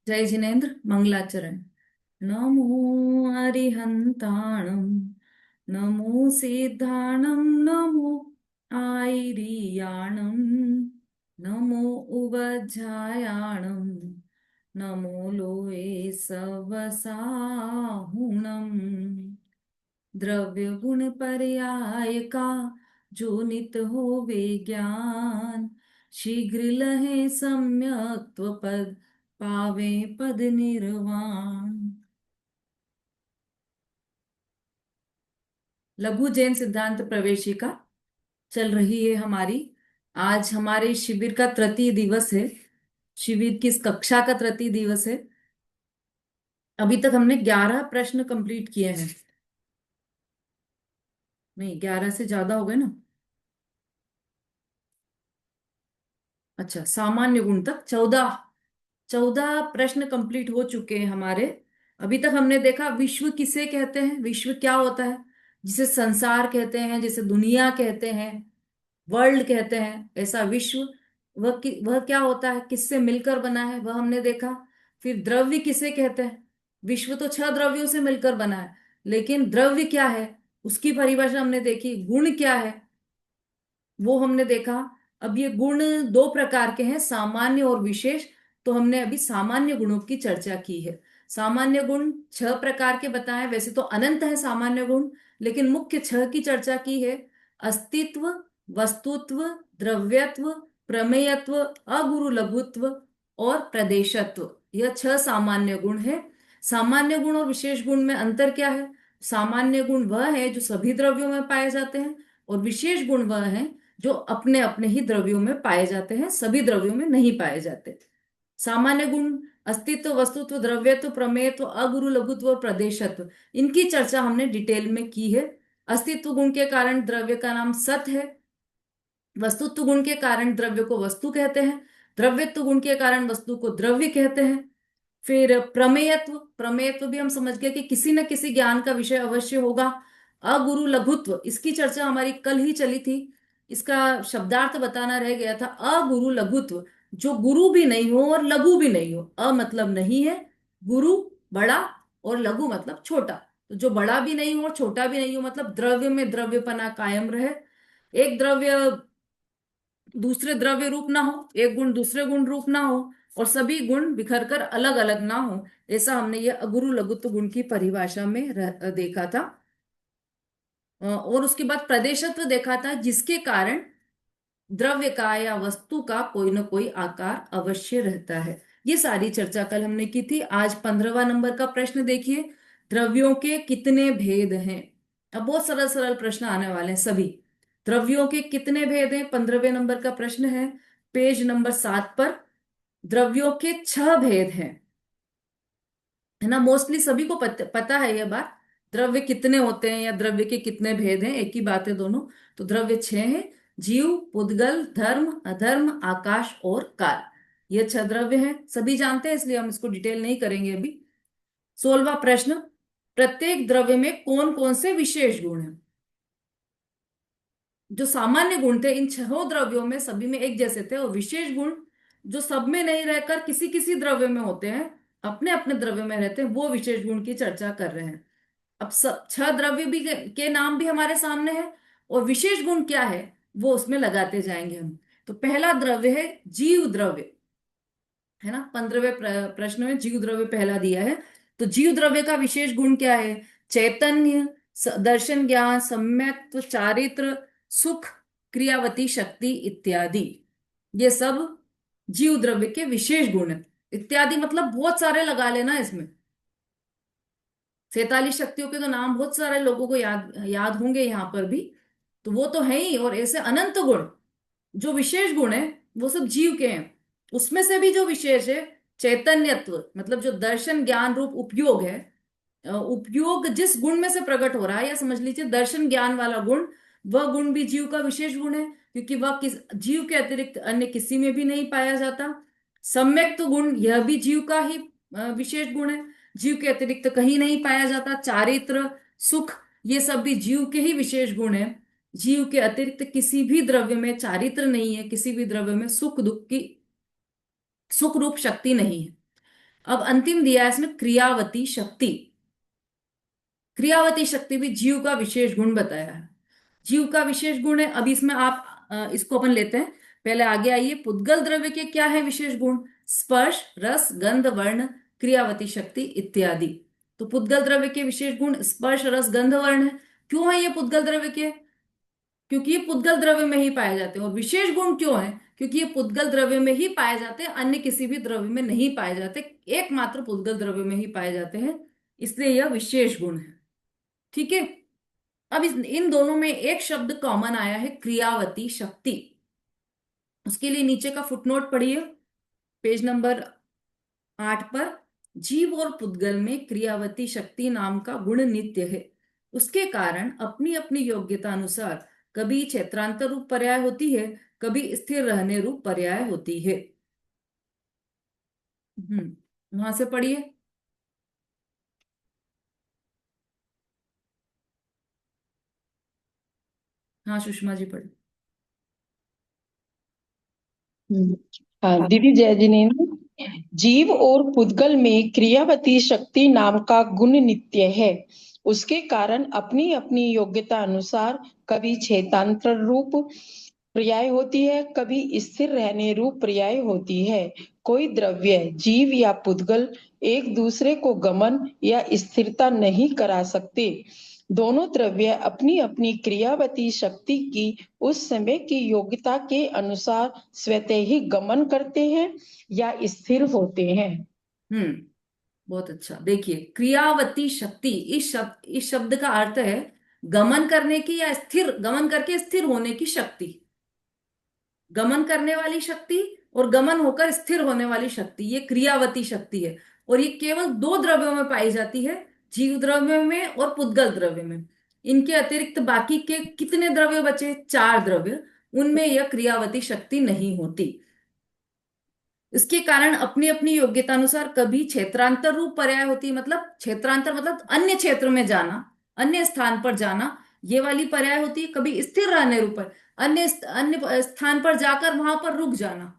जय जिनेन्द्र मंगलाचरण। नमो अरिहंताणं, नमो सिद्धाणं, नमो आयरियाणं, नमो उवज्झायाणं, नमो लोये सवसाहुणम्। द्रव्य गुण पर्याय का जो नित हो विज्ञान, शीघ्र लहे सम्यक्त्व पद, पावे पद निर्वाण। लघु जैन सिद्धांत प्रवेशिका चल रही है हमारी। आज हमारे शिविर का तृतीय दिवस है। शिविर किस कक्षा का तृतीय दिवस है? अभी तक हमने 11 प्रश्न कंप्लीट किए हैं। नहीं, 11 से ज्यादा हो गए ना। अच्छा, सामान्य गुण तक 14 प्रश्न कंप्लीट हो चुके हैं हमारे। अभी तक हमने देखा विश्व किसे कहते हैं, विश्व क्या होता है, जिसे संसार कहते हैं, जिसे दुनिया कहते हैं, वर्ल्ड कहते हैं। ऐसा विश्व वह क्या होता है, किससे मिलकर बना है, वह हमने देखा। फिर द्रव्य किसे कहते हैं? विश्व तो 6 द्रव्यों से मिलकर बना है, लेकिन द्रव्य क्या है उसकी परिभाषा हमने देखी। गुण क्या है वो हमने देखा। अब ये गुण 2 प्रकार के हैं, सामान्य और विशेष। तो हमने अभी सामान्य गुणों की चर्चा की है। सामान्य गुण 6 प्रकार के बताए, वैसे तो अनंत है सामान्य गुण, लेकिन मुख्य 6 की चर्चा की है। अस्तित्व, वस्तुत्व, द्रव्यत्व, प्रमेयत्व, अगुरु लघुत्व और प्रदेशत्व, यह 6 सामान्य गुण है। सामान्य गुण और विशेष गुण में अंतर क्या है? सामान्य गुण वह है जो सभी द्रव्यों में पाए जाते हैं, और विशेष गुण वह है जो अपने अपने ही द्रव्यों में पाए जाते हैं, सभी द्रव्यों में नहीं पाए जाते। सामान्य गुण अस्तित्व, वस्तुत्व, द्रव्यत्व, प्रमेयत्व, अगुरु लघुत्व और प्रदेशत्व, इनकी चर्चा हमने डिटेल में की है। अस्तित्व गुण के कारण द्रव्य का नाम सत है। वस्तुत्व गुण के कारण द्रव्य को वस्तु कहते हैं। द्रव्यत्व गुण के कारण वस्तु को द्रव्य कहते हैं। फिर प्रमेयत्व, प्रमेयत्व भी हम समझ गए कि किसी न किसी ज्ञान का विषय अवश्य होगा। अगुरु लघुत्व, इसकी चर्चा हमारी कल ही चली थी। इसका शब्दार्थ बताना रह गया था। अगुरु लघुत्व, जो गुरु भी नहीं हो और लघु भी नहीं हो। अ मतलब नहीं है, गुरु बड़ा, और लघु मतलब छोटा। तो जो बड़ा भी नहीं हो और छोटा भी नहीं हो, मतलब द्रव्य में द्रव्यपना कायम रहे। एक द्रव्य दूसरे द्रव्य रूप ना हो, एक गुण दूसरे गुण रूप ना हो, और सभी गुण बिखर कर अलग अलग ना हो। ऐसा हमने ये अगुरु लघुत्व गुण की परिभाषा में देखा था। और उसके बाद प्रदेशत्व देखा था, जिसके कारण द्रव्य का या वस्तु का कोई ना कोई आकार अवश्य रहता है। ये सारी चर्चा कल हमने की थी। आज 15वां नंबर का प्रश्न देखिए। द्रव्यों के कितने भेद हैं? अब बहुत सरल सरल प्रश्न आने वाले हैं सभी। द्रव्यों के कितने भेद हैं, 15वें नंबर का प्रश्न है, पेज नंबर 7 पर। द्रव्यों के 6 भेद हैं, है ना। मोस्टली सभी को पता है यह बात। द्रव्य कितने होते हैं या द्रव्य के कितने भेद हैं, एक ही बात है दोनों। तो द्रव्य 6 हैं। जीव, पुद्गल, धर्म, अधर्म, आकाश और काल, ये 6 द्रव्य हैं, सभी जानते हैं, इसलिए हम इसको डिटेल नहीं करेंगे अभी। 16वां प्रश्न, प्रत्येक द्रव्य में कौन कौन से विशेष गुण हैं? जो सामान्य गुण थे इन 6 द्रव्यों में सभी में एक जैसे थे, और विशेष गुण जो सब में नहीं रहकर किसी किसी द्रव्य में होते हैं, अपने अपने द्रव्य में रहते हैं, वो विशेष गुण की चर्चा कर रहे हैं। अब सब 6 द्रव्य भी के नाम भी हमारे सामने है, और विशेष गुण क्या है वो उसमें लगाते जाएंगे हम। तो पहला द्रव्य है जीव द्रव्य, है ना। 15वें प्रश्न में जीव द्रव्य पहला दिया है। तो जीव द्रव्य का विशेष गुण क्या है? चैतन्य, दर्शन, ज्ञान, सम्यक्त्व, चारित्र, सुख, क्रियावती शक्ति इत्यादि, ये सब जीव द्रव्य के विशेष गुण है। इत्यादि मतलब बहुत सारे लगा लेना इसमें। 47 शक्तियों के तो नाम बहुत सारे लोगों को याद याद होंगे यहाँ पर भी। तो वो तो है ही, और ऐसे अनंत गुण जो विशेष गुण है वो सब जीव के हैं। उसमें से भी जो विशेष है, चैतन्यत्व, मतलब जो दर्शन ज्ञान रूप उपयोग है, उपयोग जिस गुण में से प्रकट हो रहा है, या समझ लीजिए दर्शन ज्ञान वाला गुण, वह गुण भी जीव का विशेष गुण है, क्योंकि वह जीव के अतिरिक्त अन्य किसी में भी नहीं पाया जाता। सम्यक तो गुण, यह भी जीव का ही विशेष गुण है, जीव के अतिरिक्त कहीं नहीं पाया जाता। चारित्र, सुख, ये सब भी जीव के ही विशेष गुण है। जीव के अतिरिक्त किसी भी द्रव्य में चारित्र नहीं है, किसी भी द्रव्य में सुख दुख की सुख रूप शक्ति नहीं है। अब अंतिम दिया है इसमें क्रियावती शक्ति। क्रियावती शक्ति भी जीव का विशेष गुण बताया है। जीव का विशेष गुण है। अभी इसमें आप इसको अपन लेते हैं। पहले आगे आइए, पुद्गल द्रव्य के क्या है विशेष गुण? स्पर्श, रस, गंध, वर्ण, क्रियावती शक्ति इत्यादि। तो पुद्गल द्रव्य के विशेष गुण स्पर्श, रस, गंध, वर्ण है। क्यों है ये पुद्गल द्रव्य के? क्योंकि ये पुद्गल द्रव्य में ही पाए जाते हैं। और विशेष गुण क्यों है? क्योंकि ये पुद्गल द्रव्य में ही पाए जाते हैं, अन्य किसी भी द्रव्य में नहीं पाए जाते, एकमात्र पुद्गल द्रव्य में ही पाए जाते हैं, इसलिए यह विशेष गुण है। ठीक है। अब इन दोनों में एक शब्द कॉमन आया है, क्रियावती शक्ति। उसके लिए नीचे का फुटनोट पढ़िए, पेज नंबर 8 पर। जीव और पुद्गल में क्रियावती शक्ति नाम का गुण नित्य है। उसके कारण अपनी अपनी योग्यता अनुसार कभी क्षेत्रांतर रूप पर्याय होती है, कभी स्थिर रहने रूप पर्याय होती है। वहां से पढ़िए। हाँ सुषमा जी पढ़िए। हाँ दीदी, जय जिनेन्द्र। जीव और पुद्गल में क्रियावती शक्ति नाम का गुण नित्य है। उसके कारण अपनी अपनी योग्यता अनुसार कभी क्षेत्रांतर रूप पर्याय होती है, कभी स्थिर रहने रूप पर्याय होती है। कोई द्रव्य, जीव या पुद्गल एक दूसरे को गमन या स्थिरता नहीं करा सकते। दोनों द्रव्य अपनी अपनी क्रियावती शक्ति की उस समय की योग्यता के अनुसार स्वतः ही गमन करते हैं या स्थिर होते हैं। हम्म बहुत अच्छा। देखिए, क्रियावती शक्ति, इस शब्द का अर्थ है गमन करने की या स्थिर, गमन करके स्थिर होने की शक्ति। गमन करने वाली शक्ति और गमन होकर स्थिर होने वाली शक्ति, ये क्रियावती शक्ति है। और ये केवल दो द्रव्यों में पाई जाती है, जीव द्रव्य में और पुद्गल द्रव्य में। इनके अतिरिक्त बाकी के कितने द्रव्य बचे? 4 द्रव्य, उनमें यह क्रियावती शक्ति नहीं होती। इसके कारण अपनी अपनी योग्यता अनुसार कभी क्षेत्रांतर रूप पर्याय होती है। मतलब क्षेत्रांतर मतलब अन्य क्षेत्र में जाना, अन्य स्थान पर जाना, ये वाली पर्याय होती है। कभी स्थिर रहने रूप पर, अन्य अन्य स्थान पर जाकर वहां पर रुक जाना,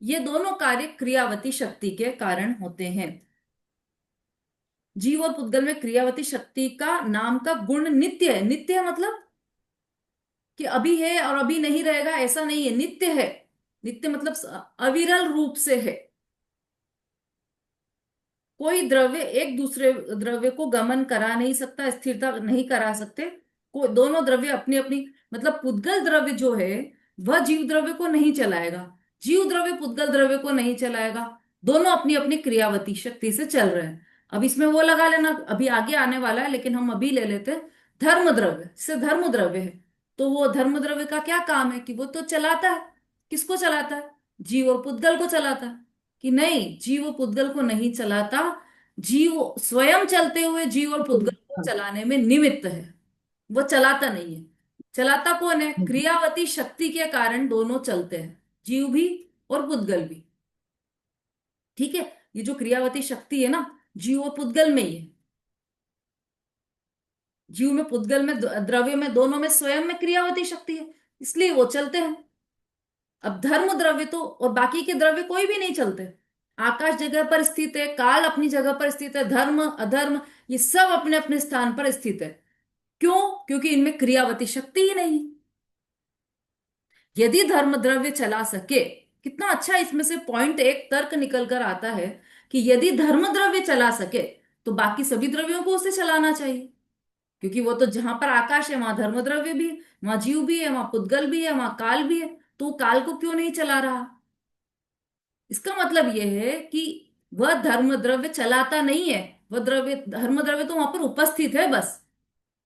ये दोनों कार्य क्रियावती शक्ति के कारण होते हैं। जीव और पुद्गल में क्रियावती शक्ति का नाम का गुण नित्य है। नित्य है मतलब कि अभी है और अभी नहीं रहेगा, ऐसा नहीं है, नित्य है। नित्य मतलब अविरल रूप से है। कोई द्रव्य एक दूसरे द्रव्य को गमन करा नहीं सकता, स्थिरता नहीं करा सकते। दोनों द्रव्य अपनी अपनी, मतलब पुद्गल द्रव्य जो है वह जीव द्रव्य को नहीं चलाएगा, जीव द्रव्य पुद्गल द्रव्य को नहीं चलाएगा। दोनों अपनी अपनी क्रियावती शक्ति से चल रहे हैं। अब इसमें वो लगा लेना, अभी आगे आने वाला है, लेकिन हम अभी ले लेते हैं धर्म द्रव्य। से धर्म द्रव्य है, तो वो धर्म द्रव्य का क्या काम है कि वो तो चलाता है। किसको चलाता है? जीव और पुद्गल को चलाता है। कि नहीं, जीव पुद्गल को नहीं चलाता, जीव स्वयं चलते हुए जीव और पुद्गल को चलाने में निमित्त है, वो चलाता नहीं है। चलाता कौन है? क्रियावती शक्ति के कारण दोनों चलते हैं, जीव भी और पुद्गल भी। ठीक है। ये जो क्रियावती शक्ति है ना, जीव और पुद्गल में ही है। जीव में, पुद्गल में, द्रव्य में, दोनों में स्वयं में क्रियावती शक्ति है, इसलिए वो चलते हैं। अब धर्म द्रव्य तो, और बाकी के द्रव्य कोई भी नहीं चलते। आकाश जगह पर स्थित है, काल अपनी जगह पर स्थित है, धर्म अधर्म ये सब अपने अपने स्थान पर स्थित है। क्यों? क्योंकि इनमें क्रियावती शक्ति ही नहीं है। यदि धर्म द्रव्य चला सके, कितना अच्छा इसमें से पॉइंट, एक तर्क निकल कर आता है कि यदि धर्म द्रव्य चला सके तो बाकी सभी द्रव्यों को उसे चलाना चाहिए। क्योंकि वो तो, जहां पर आकाश है वहां धर्म द्रव्य भी है, वहां जीव भी है, वहां पुद्गल भी है, वहां काल भी है, तो वो काल को क्यों नहीं चला रहा? इसका मतलब यह है कि वह धर्म द्रव्य चलाता नहीं है, वह द्रव्य, धर्म द्रव्य तो वहां पर उपस्थित है बस,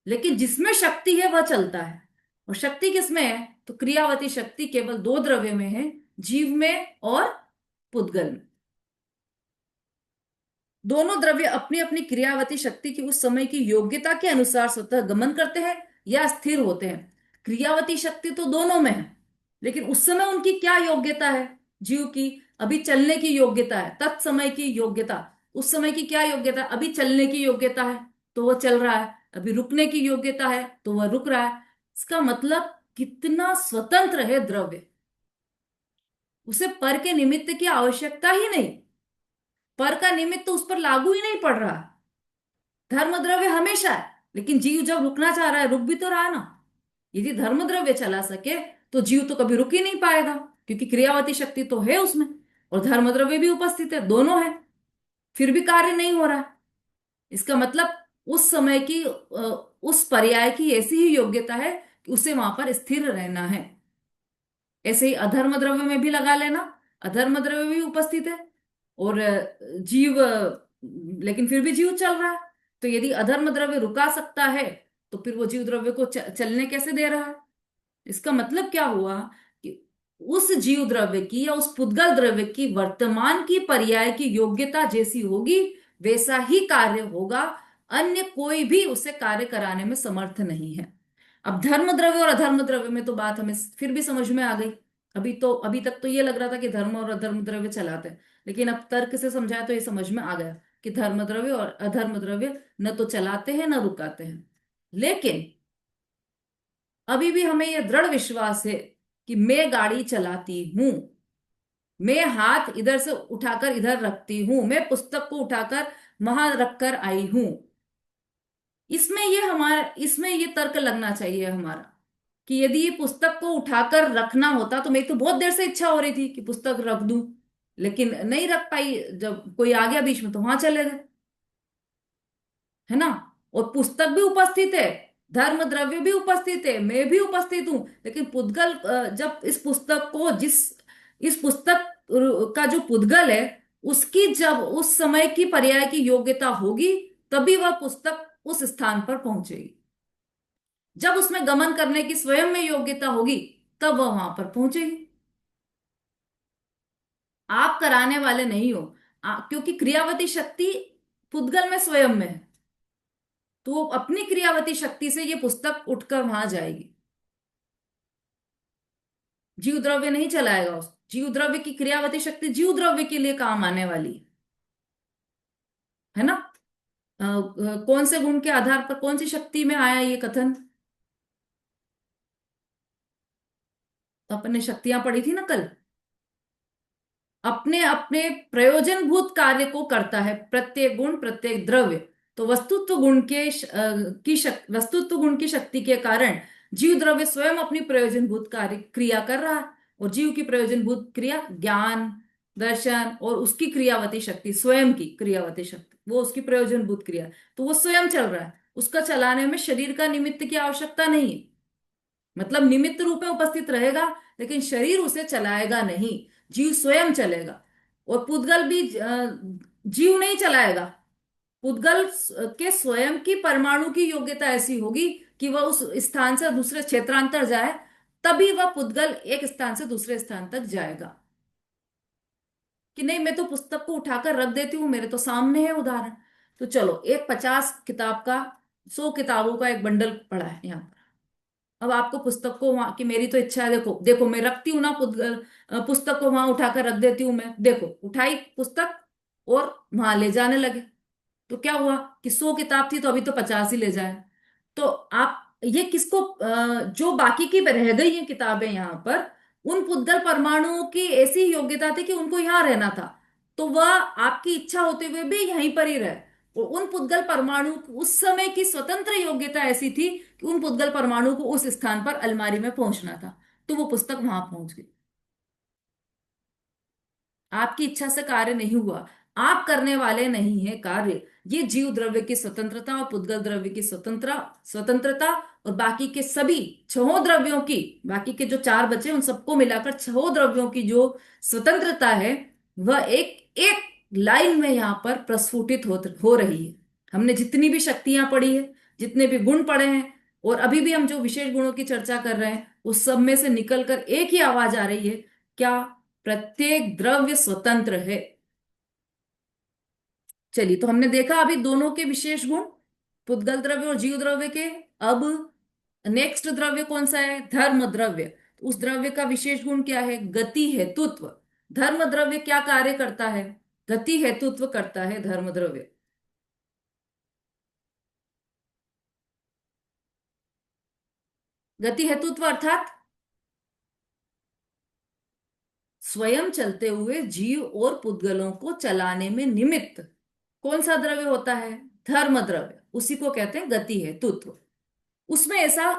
लेकिन जिसमें शक्ति है वह चलता है। और शक्ति किसमें है? तो क्रियावती शक्ति केवल दो द्रव्य में है, जीव में और पुद्गल में। दोनों द्रव्य अपनी अपनी क्रियावती शक्ति की उस समय की योग्यता के अनुसार स्वतः गमन करते हैं या स्थिर होते हैं। क्रियावती शक्ति तो दोनों में है, लेकिन उस समय उनकी क्या योग्यता है? जीव की अभी चलने की योग्यता है, तत्समय की योग्यता। उस समय की क्या योग्यता? अभी चलने की योग्यता है तो वह चल रहा है, अभी रुकने की योग्यता है तो वह रुक रहा है। इसका मतलब कितना स्वतंत्र है द्रव्य, उसे पर के निमित्त की आवश्यकता ही नहीं। पर का निमित्त तो उस पर लागू ही नहीं पड़ रहा। धर्म द्रव्य हमेशा है, लेकिन जीव जब रुकना चाह रहा है रुक भी तो रहा है ना। यदि धर्म द्रव्य चला सके तो जीव तो कभी रुक ही नहीं पाएगा, क्योंकि क्रियावती शक्ति तो है उसमें और धर्म द्रव्य भी उपस्थित है, दोनों है, फिर भी कार्य नहीं हो रहा है। इसका मतलब उस समय की उस पर्याय की ऐसी ही योग्यता है कि उसे वहां पर स्थिर रहना है। ऐसे ही अधर्म द्रव्य में भी लगा लेना, अधर्म द्रव्य भी उपस्थित है और जीव लेकिन फिर भी जीव चल रहा है। तो यदि अधर्म द्रव्य रुका सकता है तो फिर वो जीव द्रव्य को चलने कैसे दे रहा है? इसका मतलब क्या हुआ कि उस जीव द्रव्य की या उस पुद्गल द्रव्य की वर्तमान की पर्याय की योग्यता जैसी होगी वैसा ही कार्य होगा, अन्य कोई भी उसे कार्य कराने में समर्थ नहीं है। अब धर्म द्रव्य और अधर्म द्रव्य में तो बात हमें फिर भी समझ में आ गई। अभी तक तो ये लग रहा था कि धर्म और अधर्म द्रव्य चलाते हैं, लेकिन अब तर्क से समझाया तो ये समझ में आ गया कि धर्म द्रव्य और अधर्म द्रव्य न तो चलाते हैं न रुकाते हैं। लेकिन अभी भी हमें यह दृढ़ विश्वास है कि मैं गाड़ी चलाती हूं, मैं हाथ इधर से उठाकर इधर रखती हूं, मैं पुस्तक को उठाकर वहां रखकर आई हूं। इसमें ये तर्क लगना चाहिए हमारा कि यदि ये पुस्तक को उठाकर रखना होता तो मेरी तो बहुत देर से इच्छा हो रही थी कि पुस्तक रख दूं, लेकिन नहीं रख पाई, जब कोई आ गया बीच में तो वहां चले गए, है ना। और पुस्तक भी उपस्थित है, धर्म द्रव्य भी उपस्थित है, मैं भी उपस्थित हूं, लेकिन पुद्गल जब इस पुस्तक का जो पुद्गल है उसकी जब उस समय की पर्याय की योग्यता होगी तभी वह पुस्तक उस स्थान पर पहुंचेगी। जब उसमें गमन करने की स्वयं में योग्यता होगी तब वह वहां पर पहुंचेगी। आप कराने वाले नहीं हो, क्योंकि क्रियावती शक्ति पुद्गल में स्वयं में है, तो वो अपनी क्रियावती शक्ति से ये पुस्तक उठकर वहां जाएगी। जीव द्रव्य नहीं चलाएगा उस जीव द्रव्य की क्रियावती शक्ति जीव द्रव्य के लिए काम आने वाली है ना। कौन से गुण के आधार पर कौन सी शक्ति में आया ये कथन? तो अपन ने शक्तियां पढ़ी थी ना कल। अपने अपने प्रयोजनभूत कार्य को करता है प्रत्येक गुण प्रत्येक द्रव्य। तो वस्तुत्व गुण की शक्ति के कारण जीव द्रव्य स्वयं अपनी प्रयोजनभूत कार्य क्रिया कर रहा है। और जीव की प्रयोजनभूत क्रिया ज्ञान, दर्शन और उसकी क्रियावती शक्ति, स्वयं की क्रियावती शक्ति, वो उसकी प्रयोजनभूत क्रिया, तो वो स्वयं चल रहा है। उसका चलाने में शरीर का निमित्त की आवश्यकता नहीं है। मतलब निमित्त रूप में उपस्थित रहेगा लेकिन शरीर उसे चलाएगा नहीं, जीव स्वयं चलेगा। और पुद्गल भी जीव नहीं चलाएगा। पुद्गल के स्वयं की परमाणु की योग्यता ऐसी होगी कि वह उस स्थान से दूसरे क्षेत्रांतर जाए, तभी वह पुद्गल एक स्थान से दूसरे स्थान तक जाएगा। कि नहीं मैं तो पुस्तक को उठाकर रख देती हूँ, मेरे तो सामने है उदाहरण। तो चलो एक 50 किताब का, 100 किताबों का एक बंडल पड़ा है यहाँ। अब आपको पुस्तक को वहां की मेरी तो इच्छा है, देखो देखो मैं रखती हूँ ना पुस्तक को वहां उठाकर रख देती हूँ, मैं देखो उठाई पुस्तक और वहां ले जाने लगे। तो क्या हुआ कि 100 किताब थी तो अभी तो 50 ही ले जाए। तो आप ये किसको जो बाकी की रह गई हैं किताबें यहाँ पर, उन पुद्गल परमाणुओं की ऐसी योग्यता थी कि उनको यहाँ रहना था, तो वह आपकी इच्छा होते हुए भी यहीं पर ही रहे। और उन पुद्गल परमाणु उस समय की स्वतंत्र योग्यता ऐसी थी कि उन पुद्गल परमाणु को उस स्थान पर अलमारी में पहुंचना था, तो वो पुस्तक वहां पहुंच गई। आपकी इच्छा से कार्य नहीं हुआ, आप करने वाले नहीं है कार्य। ये जीव द्रव्य की स्वतंत्रता और पुद्गल द्रव्य की स्वतंत्रता और बाकी के सभी छहों द्रव्यों की, बाकी के जो चार बचे उन सबको मिलाकर छहों द्रव्यों की जो स्वतंत्रता है वह एक एक लाइन में यहाँ पर प्रस्फुटित हो रही है। हमने जितनी भी शक्तियां पढ़ी है, जितने भी गुण पढ़े हैं और अभी भी हम जो विशेष गुणों की चर्चा कर रहे हैं, उस सब में से निकलकर एक ही आवाज आ रही है, क्या? प्रत्येक द्रव्य स्वतंत्र है। चलिए, तो हमने देखा अभी दोनों के विशेष गुण, पुद्गल द्रव्य और जीव द्रव्य के। अब नेक्स्ट द्रव्य कौन सा है? धर्म द्रव्य। तो उस द्रव्य का विशेष गुण क्या है? गति हेतुत्व। धर्म द्रव्य क्या कार्य करता है? गति हेतुत्व करता है धर्म द्रव्य। गति हेतुत्व अर्थात स्वयं चलते हुए जीव और पुद्गलों को चलाने में निमित्त कौन सा द्रव्य होता है? धर्म द्रव्य, उसी को कहते हैं गति हेतुत्व। उसमें ऐसा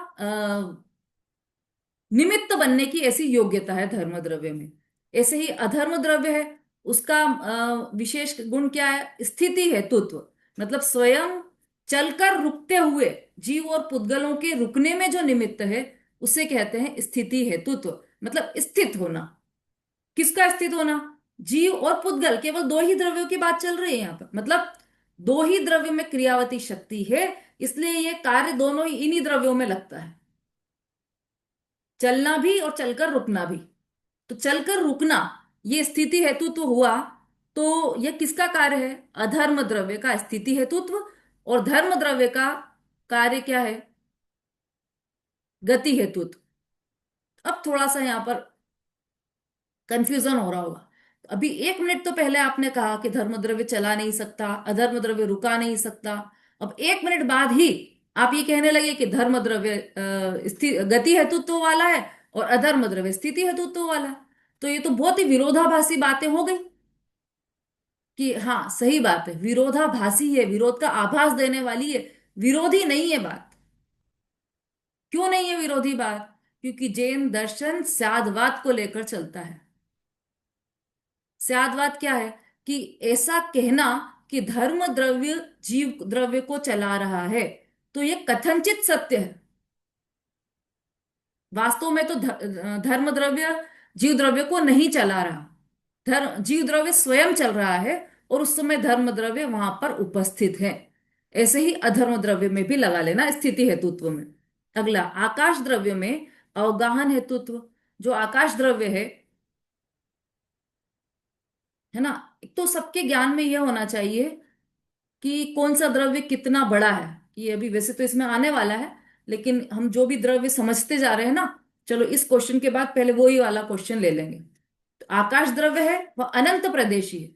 निमित्त बनने की ऐसी योग्यता है धर्म द्रव्य में। ऐसे ही अधर्म द्रव्य है, उसका विशेष गुण क्या है? स्थिति हेतुत्व, मतलब स्वयं चलकर रुकते हुए जीव और पुद्गलों के रुकने में जो निमित्त है उसे कहते हैं स्थिति हेतुत्व, मतलब स्थित होना। किसका स्थित होना? जीव और पुद्गल, केवल दो ही द्रव्यों की बात चल रही है यहाँ पर, मतलब दो ही द्रव्य में क्रियावती शक्ति है, इसलिए ये कार्य दोनों ही इन्हीं द्रव्यों में लगता है, चलना भी और चलकर रुकना भी। तो चलकर रुकना ये स्थिति हेतुत्व हुआ, तो यह किसका कार्य है? अधर्म द्रव्य का स्थिति हेतुत्व। और धर्म द्रव्य का कार्य क्या है? गति हेतुत्व। अब थोड़ा सा यहां पर कंफ्यूजन हो रहा होगा। अभी 1 मिनट तो पहले आपने कहा कि धर्म द्रव्य चला नहीं सकता, अधर्म द्रव्य रुका नहीं सकता। अब 1 मिनट बाद ही आप ये कहने लगे कि धर्म द्रव्य गति हेतुत्व वाला है और अधर्म द्रव्य स्थिति हेतुत्व वाला है। तो ये तो बहुत ही विरोधाभासी बातें हो गई। कि हाँ सही बात है, विरोधाभासी है, विरोध का आभास देने वाली है, विरोधी नहीं है बात। क्यों नहीं है विरोधी बात? क्योंकि जैन दर्शन स्यादवाद को लेकर चलता है। स्यादवाद क्या है? कि ऐसा कहना कि धर्म द्रव्य जीव द्रव्य को चला रहा है, तो ये कथनचित सत्य है। वास्तव में तो धर्म द्रव्य जीव द्रव्य को नहीं चला रहा। धर्म जीव द्रव्य स्वयं चल रहा है और उस समय धर्म द्रव्य वहां पर उपस्थित है। ऐसे ही अधर्म द्रव्य में भी लगा लेना स्थिति हेतुत्व में। अगला आकाश द्रव्य में अवगाहन हेतुत्व। जो आकाश द्रव्य है ना, एक तो सबके ज्ञान में यह होना चाहिए कि कौन सा द्रव्य कितना बड़ा है। ये अभी वैसे तो इसमें आने वाला है, लेकिन हम जो भी द्रव्य समझते जा रहे हैं ना, चलो इस क्वेश्चन के बाद पहले वो ही वाला क्वेश्चन ले लेंगे। तो आकाश द्रव्य है वह अनंत प्रदेशी है,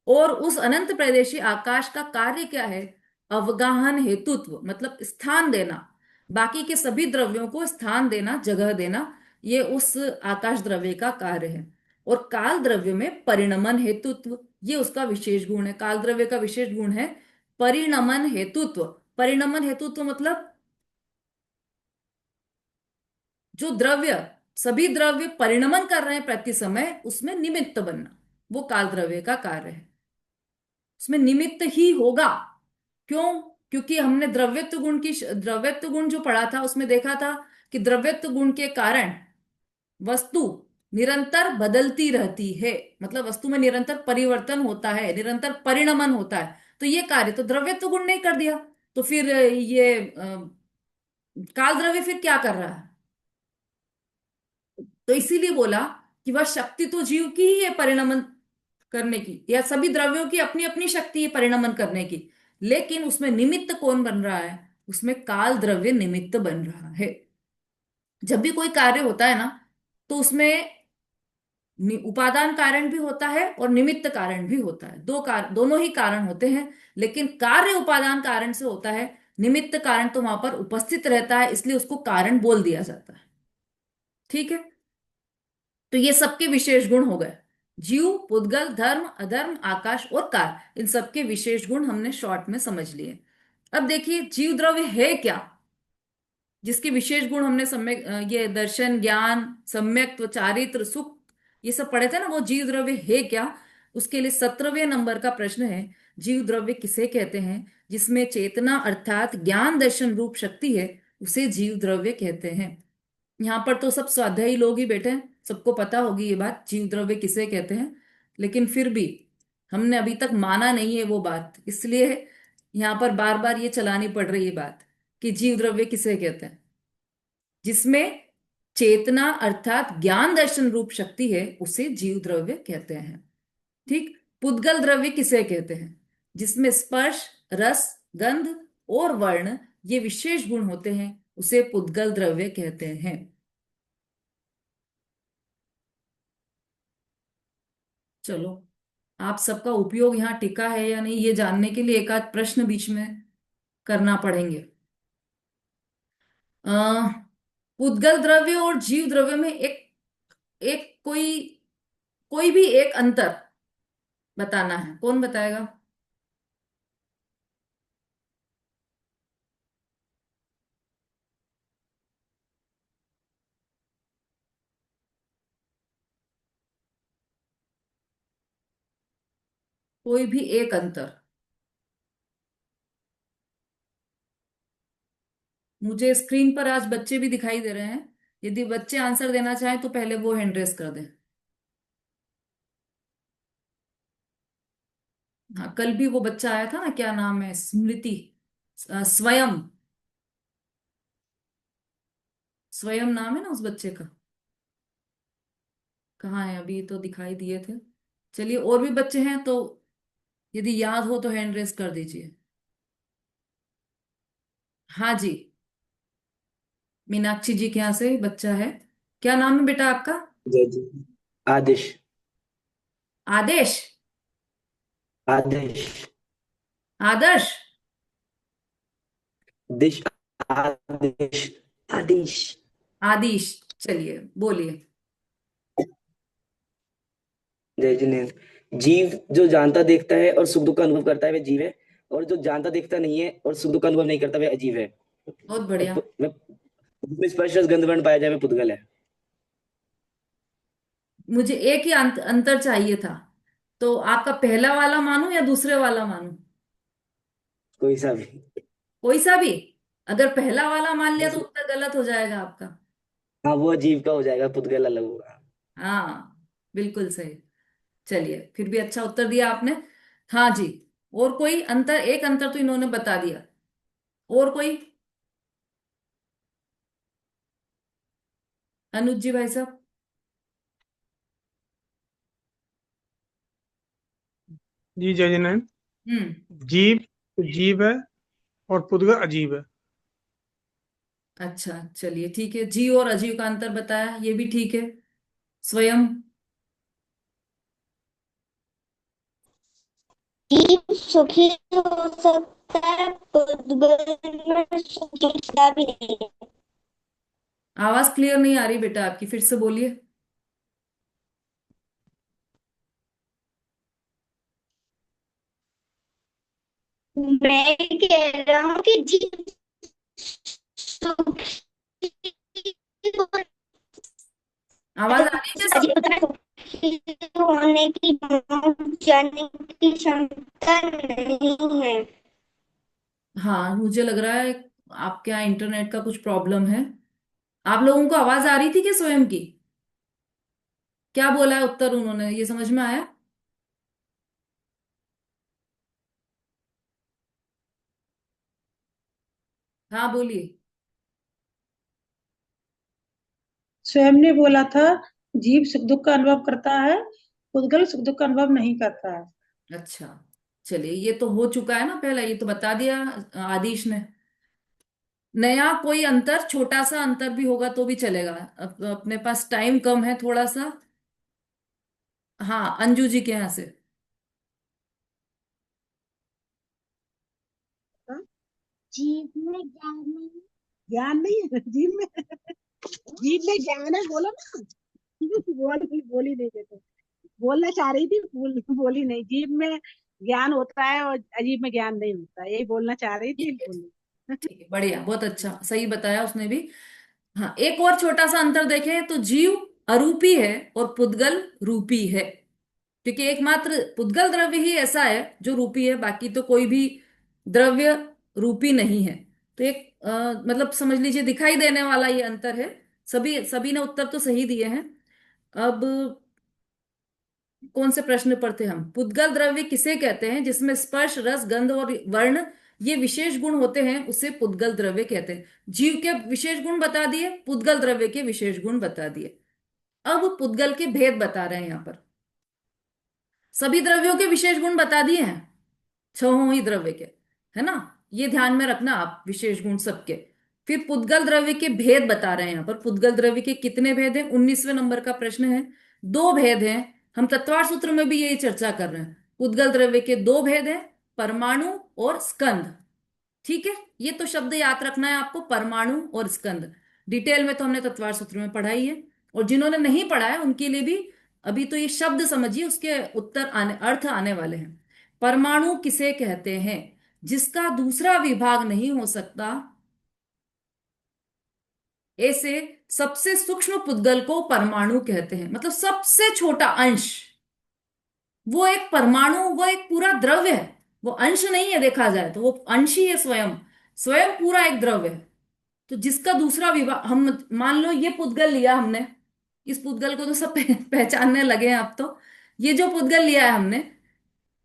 और उस अनंत प्रदेशी आकाश का कार्य क्या है? अवगाहन हेतुत्व, मतलब स्थान देना। बाकी के सभी द्रव्यों को स्थान देना, जगह देना, ये उस आकाश द्रव्य का कार्य है। और काल द्रव्य में परिणमन हेतुत्व, ये उसका विशेष गुण है। काल द्रव्य का विशेष गुण है परिणमन हेतुत्व। परिणमन हेतुत्व मतलब जो द्रव्य, सभी द्रव्य परिणमन कर रहे हैं प्रति समय, उसमें निमित्त बनना, वो काल द्रव्य का कार्य है। उसमें निमित्त ही होगा। क्यों? क्योंकि हमने द्रव्यत्व गुण जो पढ़ा था उसमें देखा था कि द्रव्यत्व गुण के कारण वस्तु निरंतर बदलती रहती है, मतलब वस्तु में निरंतर परिवर्तन होता है, निरंतर परिणमन होता है। तो ये कार्य तो द्रव्यत्व गुण ने कर दिया। तो फिर ये काल द्रव्य फिर क्या कर रहा है? तो इसीलिए बोला कि वह शक्ति तो जीव की ही है परिणमन करने की, या सभी द्रव्यों की अपनी अपनी शक्ति है परिणमन करने की, लेकिन उसमें निमित्त कौन बन रहा है? उसमें काल द्रव्य निमित्त बन रहा है। जब भी कोई कार्य होता है ना, तो उसमें उपादान कारण भी होता है और निमित्त कारण भी होता है। दोनों ही कारण होते हैं, लेकिन कार्य उपादान कारण से होता है, निमित्त कारण तो वहां पर उपस्थित रहता है, इसलिए उसको कारण बोल दिया जाता है। ठीक है। तो ये सबके विशेष गुण हो गए। जीव, पुद्गल, धर्म, अधर्म, आकाश और काल, इन सबके विशेष गुण हमने शॉर्ट में समझ लिए। अब देखिए जीव द्रव्य है क्या, जिसके विशेष गुण हमने सम्यक ये दर्शन, ज्ञान, सम्यक्त्व, चारित्र, सुख, ये सब पढ़े थे ना, वो जीव द्रव्य है क्या? उसके लिए 17वें नंबर का प्रश्न है। जीव द्रव्य किसे कहते हैं? जिसमें चेतना अर्थात ज्ञान दर्शन रूप शक्ति है, उसे जीव द्रव्य कहते हैं। यहाँ पर तो सब स्वाध्यायी लोग ही बैठे हैं, सबको पता होगी ये बात जीव द्रव्य किसे कहते हैं। लेकिन फिर भी हमने अभी तक माना नहीं है वो बात, इसलिए यहाँ पर बार बार ये चलानी पड़ रही है बात कि जीव द्रव्य किसे कहते हैं। जिसमें चेतना अर्थात ज्ञान दर्शन रूप शक्ति है, उसे जीव द्रव्य कहते हैं। ठीक। पुद्गल द्रव्य किसे कहते हैं? जिसमें स्पर्श, रस, गंध और वर्ण, ये विशेष गुण होते हैं, उसे पुद्गल द्रव्य कहते हैं। चलो, आप सबका उपयोग यहाँ टिका है या नहीं, ये जानने के लिए एक आध प्रश्न बीच में करना पड़ेंगे। पुद्गल द्रव्य और जीव द्रव्य में एक एक कोई कोई भी एक अंतर बताना है, कौन बताएगा? कोई भी एक अंतर। मुझे स्क्रीन पर आज बच्चे भी दिखाई दे रहे हैं। यदि बच्चे आंसर देना चाहें तो पहले वो हैंड रेस कर दें। हाँ, कल भी वो बच्चा आया था ना, क्या नाम है, स्मृति, स्वयं, स्वयं नाम है ना उस बच्चे का। कहाँ है, अभी तो दिखाई दिए थे। चलिए, और भी बच्चे हैं तो यदि याद हो तो हैंड रेस कर दीजिए। हाँ जी, मीनाक्षी जी के यहाँ से बच्चा है। क्या नाम है बेटा आपका? जय जी। आदेश। आदेश? आदेश। आदर्श? दिश। आदेश। आदेश। आदिश? चलिए बोलिए। जय जिनेन्द्र। जीव जो जानता देखता है और सुख दुख का अनुभव करता है वह जीव है। और जो जानता देखता नहीं है और सुख दुख का अनुभव नहीं करता वह अजीव है। बहुत और बढ़िया। जिसमें स्पर्श रस गंध वर्ण पाया जाए वह पुद्गल है। मुझे एक ही अंतर चाहिए था। तो आपका पहला वाला मानूं या दूसरे वाला मानूं? कोई सा भी। कोई सा भी। अगर पहला वाला मान लिया बस। तो उत्तर गलत हो जाएगा आपका। हाँ, वो अजीव का हो जाएगा, पुद्गल अलग होगा। हाँ, बिल्कुल सही। चलिए, फिर भी अच्छा उत्तर दिया आपने। हाँ जी। और कोई अंतर, एक अंतर तो इन्होंने बता दिया। और कोई? अनुज जी, भाई साहब। जी जय जिनेन्द्र। हम्म। जीव तो जीव है और पुद्गल अजीब है। अच्छा, चलिए ठीक है, जीव और अजीव का अंतर बताया, ये भी ठीक है। स्वयं? जीव सुखी हो सकता है, पुद्गल में सुखी भी नहीं है। आवाज क्लियर नहीं आ रही बेटा आपकी, फिर से बोलिए। मैं कह रहा हूँ कि जीव सुखी आवाज आ रही है क्या सबको? सुखी होने की जाने की क्षमता नहीं है। हाँ, मुझे लग रहा है आपके यहाँ इंटरनेट का कुछ प्रॉब्लम है। आप लोगों को आवाज आ रही थी क्या स्वयं की? क्या बोला है उत्तर उन्होंने, ये समझ में आया? हाँ, बोलिए। स्वयं ने बोला था जीव सुख दुख का अनुभव करता है, पुद्गल सुख दुख का अनुभव नहीं करता है। अच्छा, चलिए, ये तो हो चुका है ना पहला, ये तो बता दिया आदिश ने। नया कोई अंतर, छोटा सा अंतर भी होगा तो भी चलेगा। अपने पास टाइम कम है थोड़ा सा। हाँ, अंजू जी के यहाँ से। जीव में ज्ञान नहीं। ज्ञान नहीं है जीव में। जीव में ज्ञान है, बोलो ना। बोल ही नहीं देते। बोलना चाह रही थी, बोली नहीं। जीव में ज्ञान होता है और अजीब में ज्ञान नहीं होता, यही बोलना चाह रही थी, ठीक है, बोली। ठीक है, बढ़िया, बहुत अच्छा, सही बताया उसने भी। हाँ, एक और छोटा सा अंतर देखें तो जीव अरूपी है और पुद्गल रूपी है। क्योंकि एकमात्र पुद्गल द्रव्य ही ऐसा है जो रूपी है, बाकी तो कोई भी द्रव्य रूपी नहीं है। तो एक मतलब समझ लीजिए दिखाई देने वाला ये अंतर है। सभी सभी ने उत्तर तो सही दिए हैं। अब कौन से प्रश्न पर थे हम? पुद्गल द्रव्य किसे कहते हैं जिसमें स्पर्श रस गंध और वर्ण ये विशेष गुण होते हैं, उसे पुद्गल द्रव्य कहते हैं। जीव के विशेष गुण बता दिए, पुद्गल द्रव्य के विशेष गुण बता दिए। अब पुद्गल के भेद बता रहे हैं यहां पर। सभी द्रव्यों के विशेष गुण बता दिए हैं, छहों ही द्रव्य के, है ना? ये ध्यान में रखना आप, विशेष गुण सबके। फिर पुद्गल द्रव्य के भेद बता रहे हैं यहाँ पर। पुद्गल द्रव्य के कितने भेद हैं? 19वें नंबर का प्रश्न है। दो भेद हैं। हम तत्वार सूत्र में भी यही चर्चा कर रहे हैं। पुद्गल द्रव्य के दो भेद हैं, परमाणु और स्कंध। ठीक है, ये तो शब्द याद रखना है आपको, परमाणु और स्कंद। डिटेल में तो हमने तत्वार सूत्र में पढ़ा ही है। और जिन्होंने नहीं पढ़ा है उनके लिए भी अभी तो ये शब्द समझिए, उसके उत्तर आने अर्थ आने वाले हैं। परमाणु किसे कहते हैं जिसका दूसरा विभाग नहीं हो सकता? ऐसे सबसे सूक्ष्म पुद्गल को परमाणु कहते हैं, मतलब सबसे छोटा अंश। वो एक परमाणु, वो एक पूरा द्रव्य है, वो अंश नहीं है, देखा जाए तो वो अंश ही है, स्वयं स्वयं पूरा एक द्रव्य है। तो जिसका दूसरा विभाग, हम मान लो ये पुद्गल लिया हमने, इस पुद्गल को तो सब पहचानने लगे हैं अब तो। ये जो पुद्गल लिया है हमने,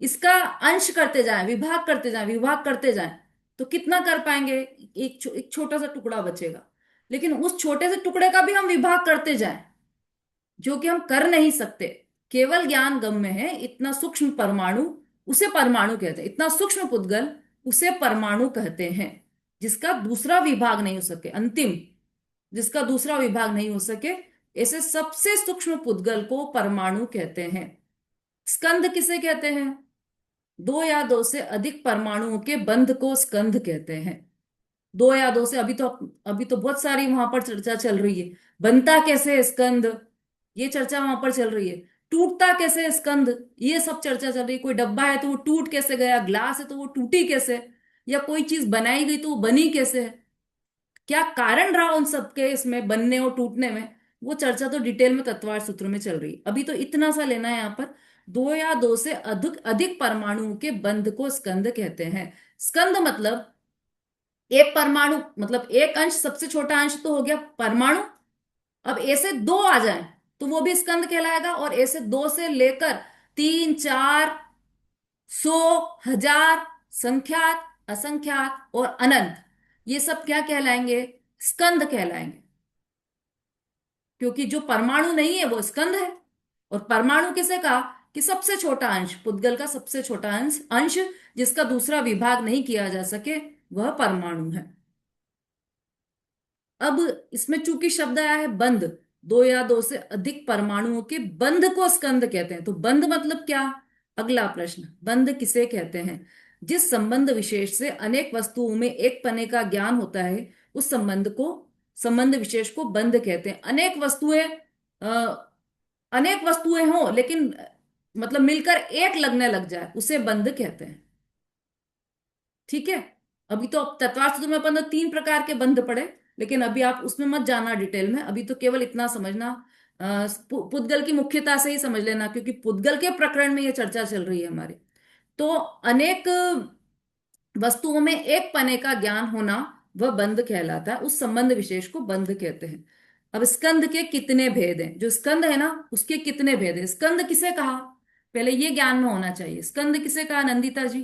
इसका अंश करते जाएं, विभाग करते जाएं, विभाग करते जाएं, तो कितना कर पाएंगे? एक छोटा सा टुकड़ा बचेगा। लेकिन उस छोटे से टुकड़े का भी हम विभाग करते जाएं, जो कि हम कर नहीं सकते। केवल ज्ञान गम में है। इतना सूक्ष्म परमाणु, उसे परमाणु कहते हैं। इतना सूक्ष्म पुद्गल, उसे परमाणु कहते हैं, जिसका दूसरा विभाग नहीं हो सके, अंतिम, जिसका दूसरा विभाग नहीं हो सके, ऐसे सबसे सूक्ष्म पुद्गल को परमाणु कहते हैं। स्कंध किसे कहते हैं? दो या दो से अधिक परमाणुओं के बंध को स्कंध कहते हैं। दो या दो से, अभी तो बहुत सारी वहां पर चर्चा चल रही है। बनता कैसे है स्कंद, ये चर्चा वहां पर चल रही है। टूटता कैसे है स्कंद, ये सब चर्चा चल रही है। कोई डब्बा है तो वो टूट कैसे गया, ग्लास है तो वो टूटी कैसे, या कोई चीज बनाई गई तो वो बनी कैसे है, क्या कारण रहा उन सबके इसमें बनने और टूटने में, वो चर्चा तो डिटेल में तत्वार्थ सूत्र में चल रही है। अभी तो इतना सा लेना है यहाँ पर, दो या दो से अधिक अधिक परमाणुओं के बंध को स्कंद कहते हैं। स्कंद मतलब एक परमाणु, मतलब एक अंश, सबसे छोटा अंश तो हो गया परमाणु। अब ऐसे दो आ जाएं तो वो भी स्कंद कहलाएगा, और ऐसे दो से लेकर तीन, चार, सौ, हजार, संख्यात, असंख्यात और अनंत, ये सब क्या कहलाएंगे? स्कंद कहलाएंगे। क्योंकि जो परमाणु नहीं है वो स्कंद है। और परमाणु किसे कहा? कि सबसे छोटा अंश, पुद्गल का सबसे छोटा अंश अंश जिसका दूसरा विभाग नहीं किया जा सके, वह परमाणु है। अब इसमें चूंकि शब्द आया है बंध, दो या दो से अधिक परमाणुओं के बंध को स्कंद कहते हैं। तो बंध मतलब क्या? अगला प्रश्न, बंध किसे कहते हैं? जिस संबंध विशेष से अनेक वस्तुओं में एक पने का ज्ञान होता है, उस संबंध विशेष को बंध कहते हैं। अनेक वस्तुएं हों लेकिन मतलब मिलकर एक लगने लग जाए, उसे बंध कहते हैं। ठीक है। अभी तो तत्वार्थ सूत्र में अपन तो तीन प्रकार के बंध पढ़े, लेकिन अभी आप उसमें मत जाना डिटेल में। अभी तो केवल इतना समझना, पुद्गल की मुख्यता से ही समझ लेना, क्योंकि पुद्गल के प्रकरण में यह चर्चा चल रही है हमारे। तो अनेक वस्तुओं में एक पने का ज्ञान होना, वह बंध कहलाता है। उस संबंध विशेष को बंध कहते हैं। अब स्कंद के कितने भेद हैं? जो स्कंद है ना, उसके कितने भेद हैं? स्कंद किसे कहा, पहले ये ज्ञान में होना चाहिए। स्कंद किसे कहा, नंदिता जी?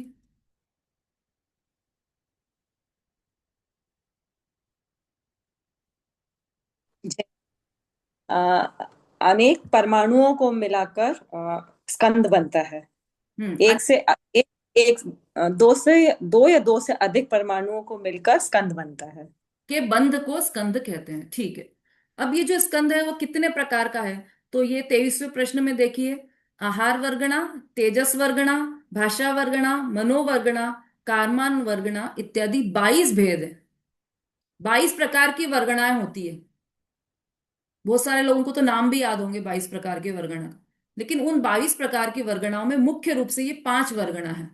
अ, अनेक परमाणुओं को मिलाकर स्कंद बनता है। हम्म। एक से एक, एक दो या दो से अधिक परमाणुओं को मिलकर स्कंद बनता है। के बंध को स्कंद कहते हैं। ठीक है। अब ये जो स्कंद है वो कितने प्रकार का है? तो ये 23वें प्रश्न में देखिए, आहार वर्गणा, तेजस वर्गणा, भाषा वर्गणा, मनोवर्गणा, कारमान वर्गणा इत्यादि 22 भेद है। 22 प्रकार की वर्गणाएं होती है। बहुत सारे लोगों को तो नाम भी याद होंगे 22 प्रकार के वर्गणा, लेकिन उन 22 प्रकार की वर्गणाओं में मुख्य रूप से ये 5 वर्गणा है।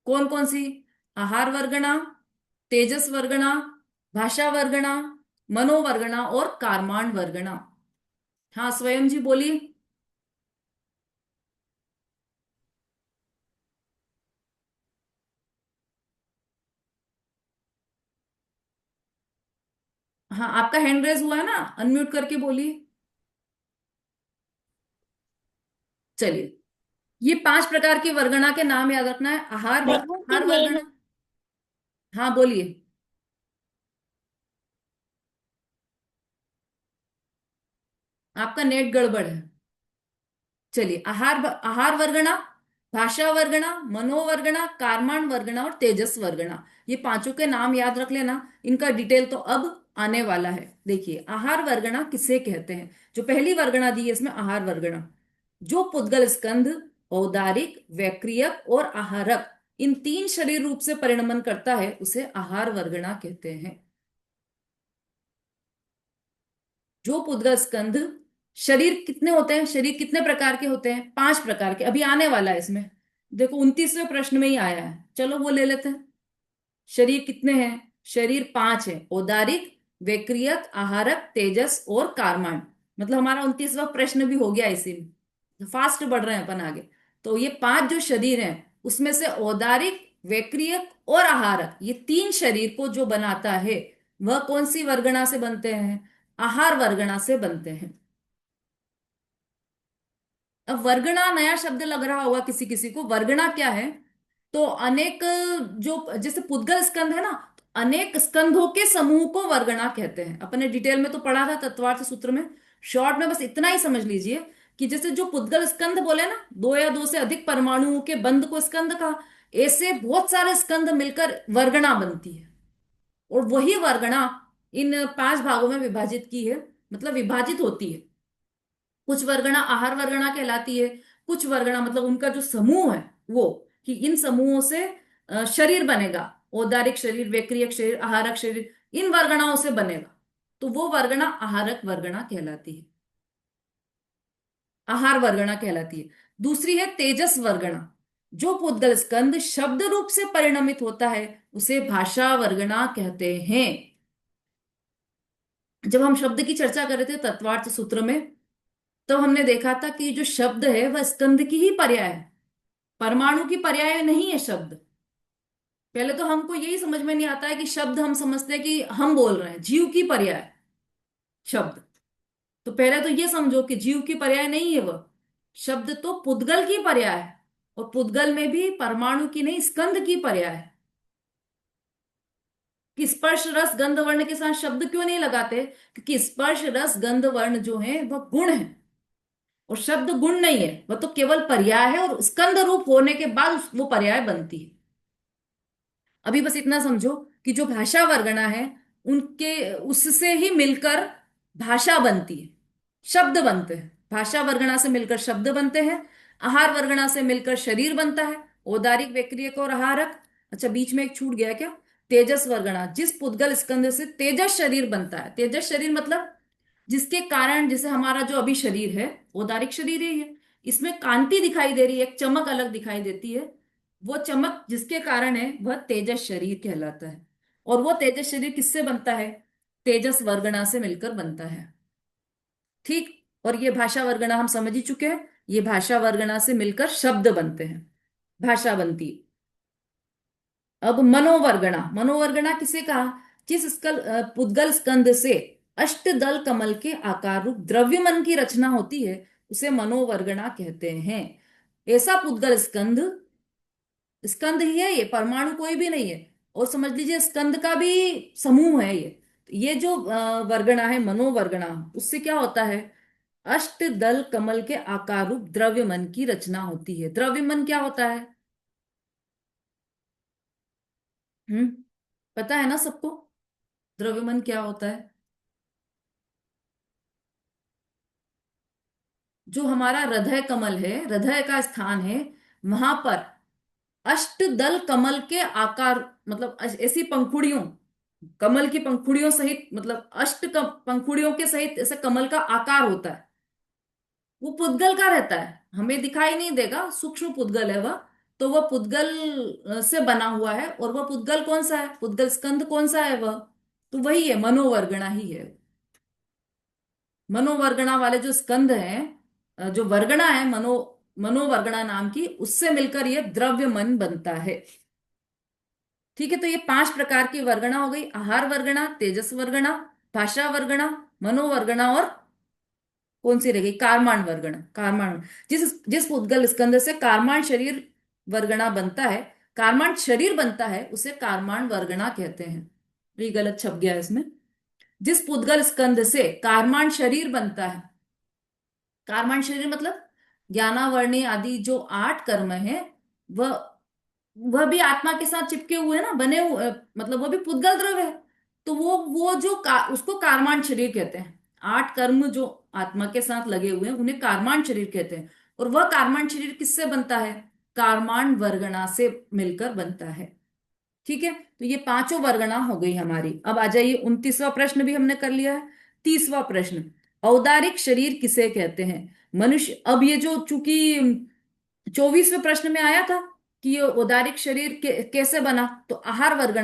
कौन कौन सी? आहार वर्गणा, तेजस वर्गणा, भाषा वर्गणा, मनोवर्गणा और कारमान वर्गणा। हाँ, स्वयं जी बोलिए। हाँ, आपका हैंड रेज हुआ है ना, अनम्यूट करके बोलिए। चलिए, ये 5 प्रकार की वर्गणा के नाम याद रखना है। आहार वर्गणा। हाँ बोलिए। आपका नेट गड़बड़ है। चलिए, आहार वर्गणा, भाषा वर्गणा, मनोवर्गणा, कारमान वर्गणा और तेजस वर्गणा, ये पांचों के नाम याद रख लेना। इनका डिटेल तो अब आने वाला है। देखिए, आहार वर्गणा किसे कहते हैं? जो पहली वर्गणा दी है इसमें, आहार वर्गणा, जो पुद्गल स्कंध, औदारिक, वैक्रियक और आहारक, इन 3 शरीर रूप से परिणमन करता है, उसे आहार वर्गणा कहते हैं। जो पुद्गल स्कंध शरीर कितने होते हैं, शरीर कितने प्रकार के होते हैं? 5 प्रकार के। अभी आने वाला है इसमें, देखो 29वें प्रश्न में ही आया है, चलो वो ले लेते हैं। शरीर कितने हैं? शरीर 5 है, औदारिक, वैक्रियक, आहारक, तेजस और कारमान। मतलब हमारा 29वां प्रश्न भी हो गया इसी में, तो फास्ट बढ़ रहे हैं अपन आगे। तो ये 5 जो शरीर हैं उसमें से औदारिक, वैक्रियक और आहारक, ये 3 शरीर को जो बनाता है वह कौन सी वर्गणा से बनते हैं? आहार वर्गणा से बनते हैं। अब वर्गणा नया शब्द लग रहा होगा किसी किसी को, वर्गणा क्या है? तो अनेक, जो जैसे पुद्गल स्कंध है ना, तो अनेक स्कंधों के समूह को वर्गणा कहते हैं। अपने डिटेल में तो पढ़ा था तत्वार्थ सूत्र में, शॉर्ट में बस इतना ही समझ लीजिए कि जैसे जो पुद्गल स्कंध बोले ना, 2 या 2 से अधिक परमाणुओं के बंध को स्कंध कहा, ऐसे बहुत सारे स्कंध मिलकर वर्गणा बनती है। और वही वर्गणा इन 5 भागों में विभाजित की है, मतलब विभाजित होती है। कुछ वर्गणा आहार वर्गणा कहलाती है, कुछ वर्गणा मतलब उनका जो समूह है वो, कि इन समूहों से शरीर बनेगा, औदारिक शरीर, वैक्रियक शरीर, आहारक शरीर, इन वर्गणाओं से बनेगा, तो वो वर्गणा आहारक वर्गणा कहलाती है, आहार वर्गणा कहलाती है। दूसरी है तेजस वर्गणा। जो पुद्गल स्कंद शब्द रूप से परिणमित होता है उसे भाषा वर्गणा कहते हैं। जब हम शब्द की चर्चा कर रहे थे तत्वार्थ सूत्र में, तो हमने देखा था कि जो शब्द है वह स्कंद की ही पर्याय है, परमाणु की पर्याय नहीं है शब्द। पहले तो हमको यही समझ में नहीं आता है कि शब्द हम समझते हैं कि हम बोल रहे हैं, जीव की पर्याय शब्द। तो पहले तो ये समझो कि जीव की पर्याय नहीं है वह, शब्द तो पुद्गल की पर्याय है, और पुद्गल में भी परमाणु की नहीं, स्कंद की पर्याय है। कि स्पर्श रस गंध वर्ण के साथ शब्द क्यों नहीं लगाते? क्योंकि स्पर्श रस गंध वर्ण जो है वह गुण है, और शब्द गुण नहीं है, वह तो केवल पर्याय है, और स्कंद रूप होने के बाद वो पर्याय बनती है। अभी बस इतना समझो कि जो भाषा वर्गणा है उनके उससे ही मिलकर भाषा बनती है, शब्द बनते हैं। भाषा वर्गणा से मिलकर शब्द बनते हैं, आहार वर्गणा से मिलकर शरीर बनता है, औदारिक, वैक्रियक और आहारक। अच्छा, बीच में एक छूट गया क्या? तेजस वर्गणा। जिस पुद्गल स्कंध से तेजस शरीर बनता है, तेजस शरीर मतलब जिसके कारण, जैसे हमारा जो अभी शरीर है औदारिक शरीर ही है, इसमें कांति दिखाई दे रही है, एक चमक अलग दिखाई देती है, वो चमक जिसके कारण है वह तेजस शरीर कहलाता है। और वो तेजस शरीर किससे बनता है? तेजस वर्गणा से मिलकर बनता है। ठीक। और ये भाषा वर्गणा हम समझ ही चुके हैं, ये भाषा वर्गणा से मिलकर शब्द बनते हैं, भाषा बनती है। अब मनोवर्गणा। मनोवर्गणा किसे कहा? जिस पुद्गल स्कंद से अष्टदल कमल के आकार रूप द्रव्य मन की रचना होती है उसे मनोवर्गणा कहते हैं। ऐसा पुद्गल स्कंद, स्कंद ही है ये, परमाणु कोई भी नहीं है, और समझ लीजिए स्कंद का भी समूह है ये जो वर्गणा है मनोवर्गणा, उससे क्या होता है? अष्ट दल कमल के आकार रूप द्रव्य मन की रचना होती है। द्रव्य मन क्या होता है? हम्म, पता है ना सबको द्रव्य मन क्या होता है? जो हमारा हृदय कमल है, हृदय का स्थान है, वहां पर अष्ट दल कमल के आकार, मतलब ऐसी पंखुड़ियों, कमल की पंखुड़ियों सहित, मतलब पंखुड़ियों के सहित ऐसे कमल का आकार होता है। वो पुद्गल का रहता है, हमें दिखाई नहीं देगा, सूक्ष्म पुद्गल है वह। तो वह पुद्गल से बना हुआ है, और वह पुद्गल कौन सा है? पुद्गल स्कंद कौन सा है वह? तो वही है, मनोवर्गणा ही है। मनोवर्गणा वाले जो स्कंद हैं, जो वर्गणा है मनोवर्गणा नाम की, उससे मिलकर यह द्रव्य मन बनता है। ठीक है, तो ये 5 प्रकार की वर्गणा हो गई, आहार वर्गणा, तेजस वर्गणा, भाषा वर्गणा, मनोवर्गणा, और कौन सी रह गई? कारमान वर्गणा। कारमान, जिस जिस उद्गल स्कंद से कारमान शरीर वर्गणा बनता है, कारमान शरीर बनता है, उसे कारमान वर्गणा कहते हैं। ये गलत छप गया इसमें। जिस पुद्गल स्कंद से कारमान शरीर बनता है, कारमान शरीर मतलब ज्ञानावर्णी आदि जो 8 कर्म है, वह वह भी आत्मा के साथ चिपके हुए हैं ना, बने हुए, मतलब वह भी पुद्गल द्रव्य है। तो वो जो उसको कारमान शरीर कहते हैं। 8 कर्म जो आत्मा के साथ लगे हुए हैं उन्हें कारमान शरीर कहते हैं। और वह कारमान शरीर किससे बनता है? कारमान वर्गणा से मिलकर बनता है। ठीक है, तो ये 5 वर्गणा हो गई हमारी। अब आ जाइए, 29वां प्रश्न भी हमने कर लिया है। 30वां प्रश्न, औदारिक शरीर किसे कहते हैं? मनुष्य, अब ये जो चूंकि 24वें प्रश्न में आया था कि ये औदारिक शरीर कैसे बना, तो आहार वर्गण